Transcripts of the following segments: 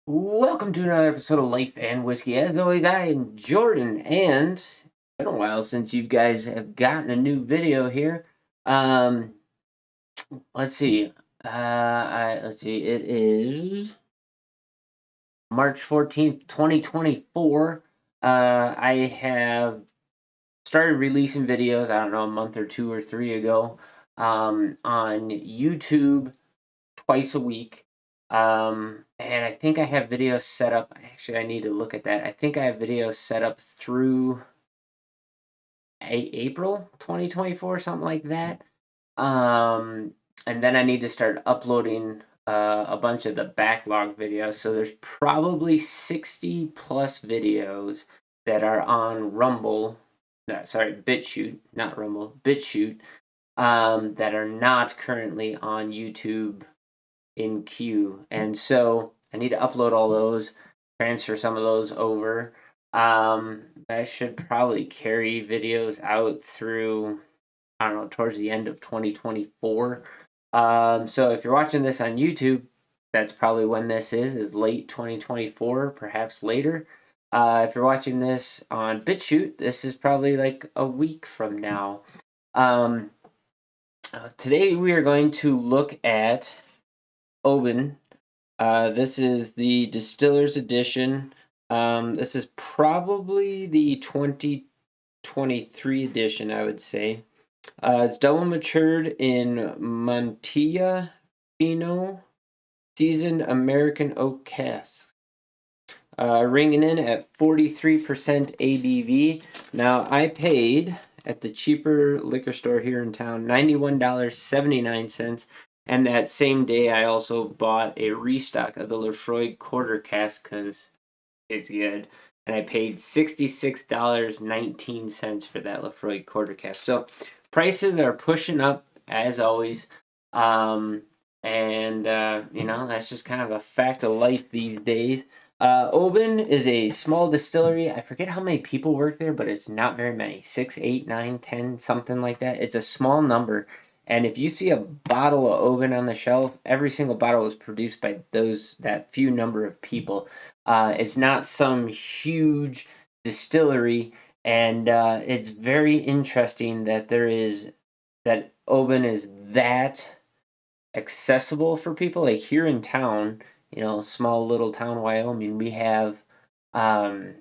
Welcome to another episode of Life and Whiskey. As always, I am Jordan, and it's been a while since you guys have gotten a new video here. Um, let's see. Let's see. It is March 14th, 2024. I have started releasing videos. I don't know, a month or two or three ago, on YouTube twice a week. And I think I have videos set up. Actually, I need to look at that. I think I have videos set up through April 2024, something like that. Um, and then I need to start uploading a bunch of the backlog videos. So there's probably 60 plus videos that are on Rumble. No, sorry, BitChute, not Rumble, BitChute, that are not currently on YouTube in queue. And so I need to upload all those, transfer some of those over. I should probably carry videos out through, I don't know, towards the end of 2024. So if you're watching this on YouTube, that's probably when this is late 2024, perhaps later. If you're watching this on BitChute, this is probably like a week from now. Um, Today we are going to look at Oban. This is the Distiller's Edition. This is probably the 2023 edition, I would say. It's double matured in Montilla Fino seasoned American oak casks. Ringing in at 43% ABV. Now, I paid at the cheaper liquor store here in town $91.79. And that same day, I also bought a restock of the Lefroy quarter cask because it's good. And I paid $66.19 for that Lefroy quarter cask. So prices are pushing up as always. Um, that's just kind of a fact of life these days. Oban is a small distillery. I forget how many people work there, but it's not very many. 6, 8, 9, 10, something like that. It's a small number. And if you see a bottle of Oban on the shelf, every single bottle is produced by that few number of people. It's not some huge distillery, and it's very interesting that that Oban is that accessible for people. Like here in town, small little town Wyoming, we have um,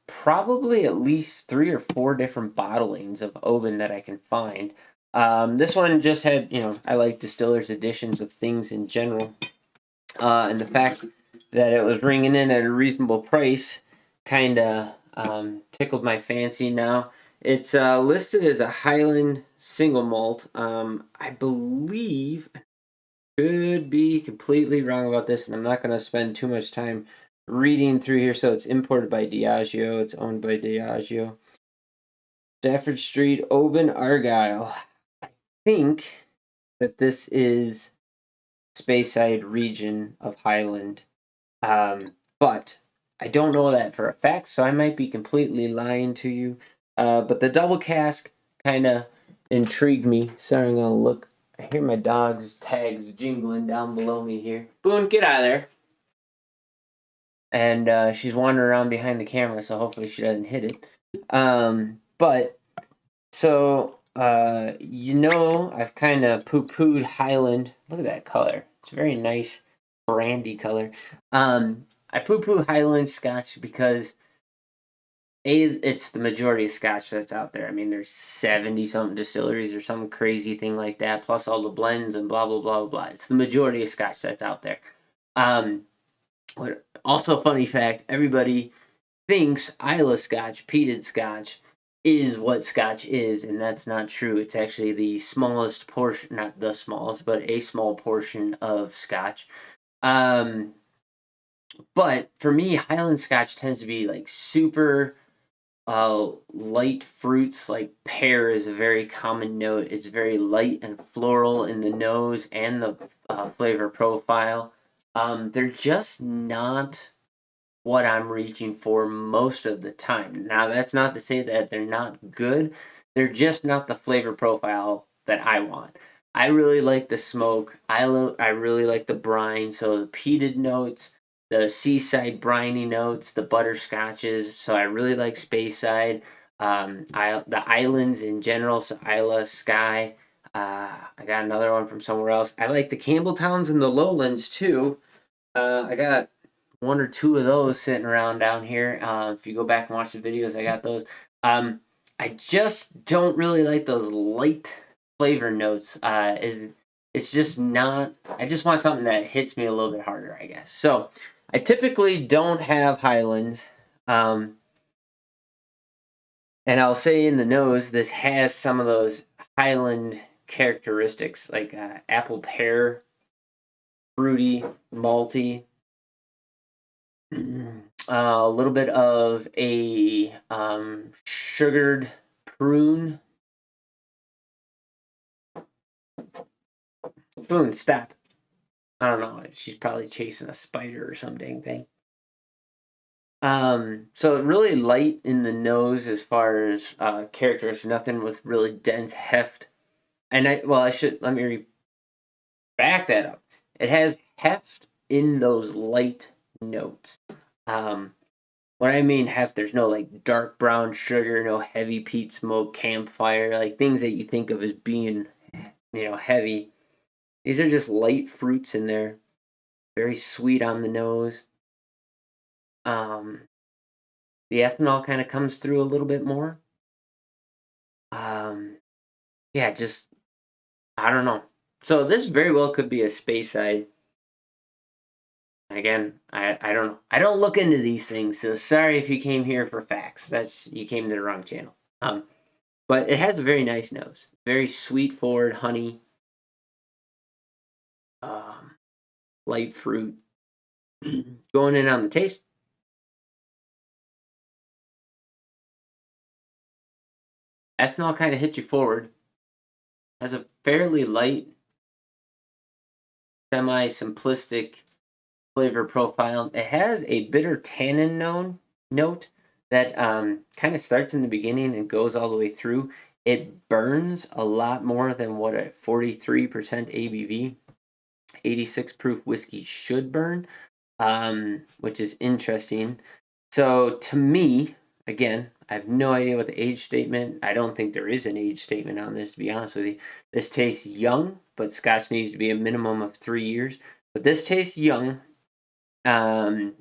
probably at least 3 or 4 different bottlings of Oban that I can find. This one just had, I like distillers editions of things in general, and the fact that it was ringing in at a reasonable price kind of tickled my fancy. Now it's listed as a Highland single malt. I believe, could be completely wrong about this, and I'm not going to spend too much time reading through here. So it's imported by Diageo. It's owned by Diageo. Stafford Street, Oban, Argyle. I think that this is Speyside region of Highland. But I don't know that for a fact, so I might be completely lying to you. But the double cask kind of intrigued me. Sorry, I'm gonna look. I hear my dog's tags jingling down below me here. Boone, get out of there! And she's wandering around behind the camera, so hopefully she doesn't hit it. But so I've kind of poo-pooed Highland. Look at that color; it's a very nice brandy color. I poo-poo Highland Scotch because it's the majority of Scotch that's out there. I mean, there's 70 something distilleries or some crazy thing like that, plus all the blends and blah blah blah blah. It's the majority of Scotch that's out there. Um, Also, funny fact: everybody thinks Isla Scotch, peated Scotch, is what Scotch is, and that's not true. It's actually the smallest portion, not the smallest, but a small portion of Scotch. Um, but for me, Highland Scotch tends to be like super light fruits. Like pear is a very common note. It's very light and floral in the nose and the flavor profile. They're just not what I'm reaching for most of the time. Now, that's not to say that they're not good. They're just not the flavor profile that I want. I really like the smoke. I really like the brine. So the peated notes, the seaside briny notes, the butterscotches. So I really like Speyside. The islands in general, so Isla, Skye. I got another one from somewhere else. I like the Campbelltowns and the Lowlands too. I got one or two of those sitting around down here. If you go back and watch the videos, I got those. Um, I just don't really like those light flavor notes. It's just not. I just want something that hits me a little bit harder, I guess. So I typically don't have Highlands. Um, and I'll say in the nose, this has some of those Highland characteristics, like apple pear, fruity, malty, a little bit of a sugared prune. Boone, stop. I don't know. She's probably chasing a spider or some dang thing. So really light in the nose as far as characters, nothing with really dense heft. And I should let me back that up. It has heft in those light notes. Um, When I mean heft, there's no like dark brown sugar, no heavy peat smoke, campfire, like things that you think of as being, heavy. These are just light fruits in there, very sweet on the nose. Um, the ethanol kind of comes through a little bit more. Um, yeah, just I don't know. So this very well could be a Speyside. Again, I don't know. I don't look into these things, so sorry if you came here for facts. You came to the wrong channel. But it has a very nice nose, very sweet forward honey, um, light fruit. Going in on the taste, ethanol kind of hits you forward. Has a fairly light, semi-simplistic flavor profile. It has a bitter tannin note that kind of starts in the beginning and goes all the way through. It burns a lot more than what a 43% ABV, 86 proof whiskey should burn, which is interesting. So to me, again, I have no idea what the age statement. I don't think there is an age statement on this, to be honest with you. This tastes young, but Scotch needs to be a minimum of 3 years. But this tastes young, um,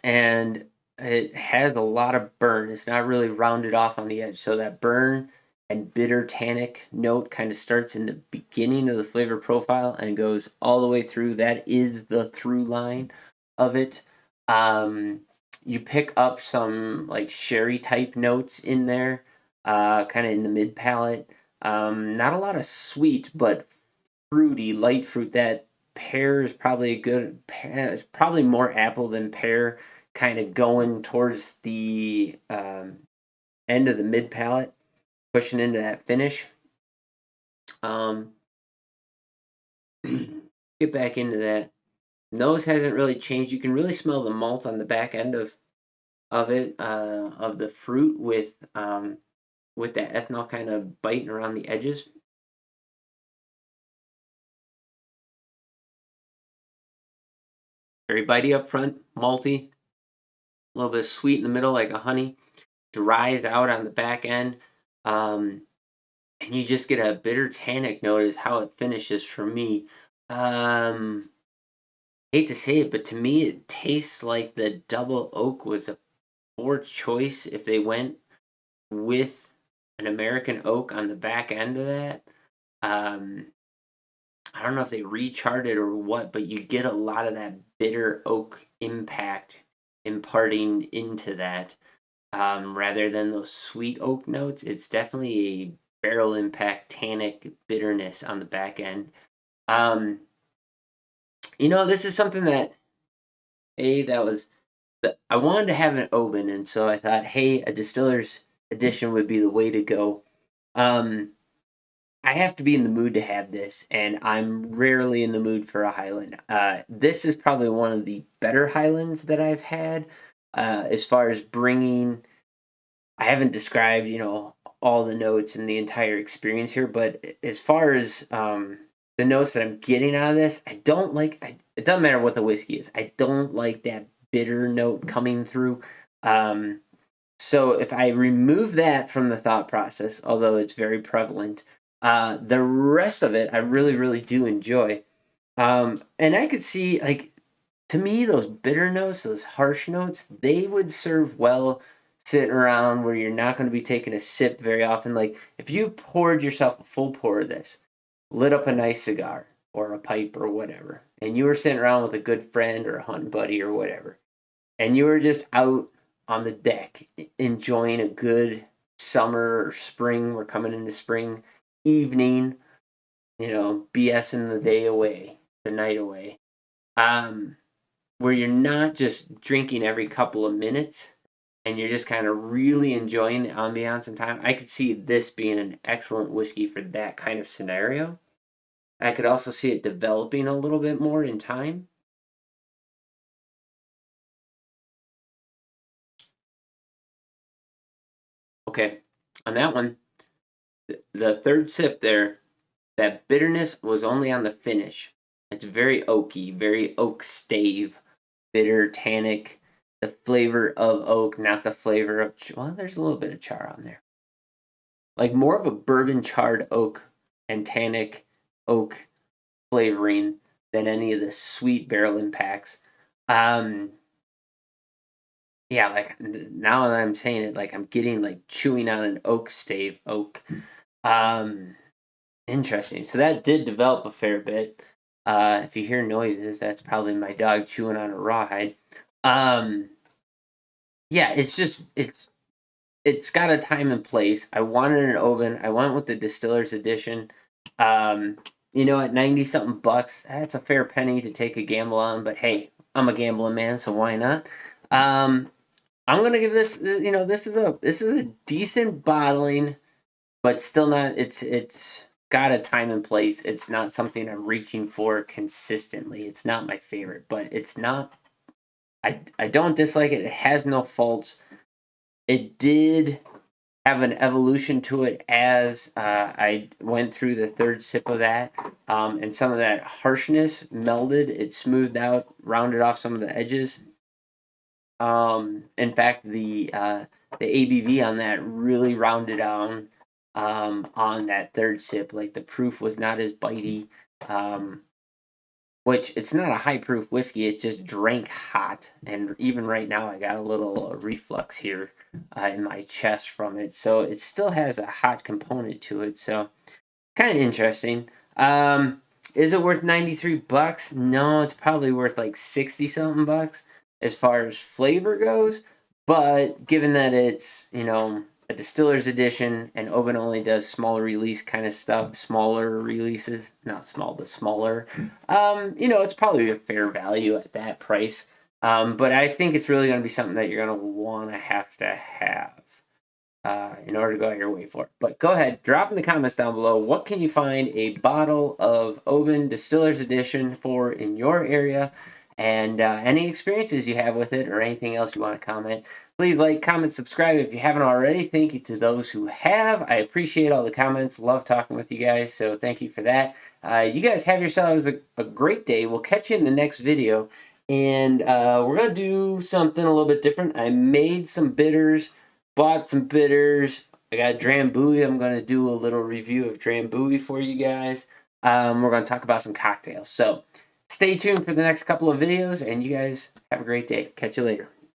and it has a lot of burn. It's not really rounded off on the edge, so that burn and bitter tannic note kind of starts in the beginning of the flavor profile and goes all the way through. That is the through line of it. Um, you pick up some like sherry type notes in there, kind of in the mid palate. Not a lot of sweet, but fruity, light fruit. That pear is probably a good. It's probably more apple than pear, kind of going towards the end of the mid palate, pushing into that finish. Um, get back into that. Nose hasn't really changed. You can really smell the malt on the back end of it, of the fruit with that ethanol kind of biting around the edges. Very bitey up front, malty, a little bit of sweet in the middle, like a honey. Dries out on the back end. Um, and you just get a bitter tannic note is how it finishes for me. Um, hate to say it, but to me it tastes like the double oak was a poor choice if they went with an American oak on the back end of that. Um, I don't know if they recharted or what, but you get a lot of that bitter oak impact imparting into that. Rather than those sweet oak notes. It's definitely a barrel impact tannic bitterness on the back end. Um, this is something that that was I wanted to have an Oban, and so I thought, hey, a distiller's edition would be the way to go. Um, I have to be in the mood to have this, and I'm rarely in the mood for a Highland. This is probably one of the better Highlands that I've had, as far as bringing. I haven't described, all the notes and the entire experience here, but as far as the notes that I'm getting out of this, I don't like. It doesn't matter what the whiskey is. I don't like that bitter note coming through. So if I remove that from the thought process, although it's very prevalent, the rest of it I really, really do enjoy. And I could see, like, to me, those bitter notes, those harsh notes, they would serve well sitting around where you're not going to be taking a sip very often. Like, if you poured yourself a full pour of this, lit up a nice cigar or a pipe or whatever, and you were sitting around with a good friend or a hunting buddy or whatever, and you were just out on the deck enjoying a good summer or spring, we're coming into spring evening, BSing the day away, the night away. Um, where you're not just drinking every couple of minutes and you're just kind of really enjoying the ambiance and time. I could see this being an excellent whiskey for that kind of scenario. I could also see it developing a little bit more in time. Okay, on that one, the third sip there, that bitterness was only on the finish. It's very oaky, very oak stave, bitter, tannic. The flavor of oak, not the flavor of, well, there's a little bit of char on there. Like more of a bourbon charred oak and tannic oak flavoring than any of the sweet barrel impacts. Um, yeah, like now that I'm saying it, like I'm getting like chewing on an oak stave oak. Um, Interesting. So that did develop a fair bit. If you hear noises, that's probably my dog chewing on a rawhide. Um, yeah, it's got a time and place. I wanted an Oban. I went with the Distiller's Edition. Um, at 90 something bucks, that's a fair penny to take a gamble on. But hey, I'm a gambling man, so why not? Um, I'm gonna give this. This is a decent bottling, but still not. It's got a time and place. It's not something I'm reaching for consistently. It's not my favorite, but it's not. I don't dislike it. It has no faults. It did have an evolution to it as I went through the third sip of that, and some of that harshness melded. It smoothed out, rounded off some of the edges. In fact, the ABV on that really rounded down on that third sip. Like the proof was not as bitey. Um, which it's not a high proof whiskey. It just drank hot, and even right now, I got a little reflux here in my chest from it. So it still has a hot component to it. So kind of interesting. Is it worth 93 bucks? No, it's probably worth like 60 something bucks as far as flavor goes. But given that it's, a distiller's edition and Oban only does small release kind of stuff, smaller releases, not small, but smaller, it's probably a fair value at that price. But I think it's really going to be something that you're going to want to have in order to go out your way for it. But go ahead, drop in the comments down below. What can you find a bottle of Oban Distiller's Edition for in your area? And any experiences you have with it or anything else you want to comment. Please like, comment, subscribe if you haven't already. Thank you to those who have. I appreciate all the comments. Love talking with you guys. So thank you for that. You guys have yourselves a great day. We'll catch you in the next video. And we're going to do something a little bit different. I made some bitters, bought some bitters. I got Drambuie. I'm going to do a little review of Drambuie for you guys. We're going to talk about some cocktails. So stay tuned for the next couple of videos, and you guys have a great day. Catch you later.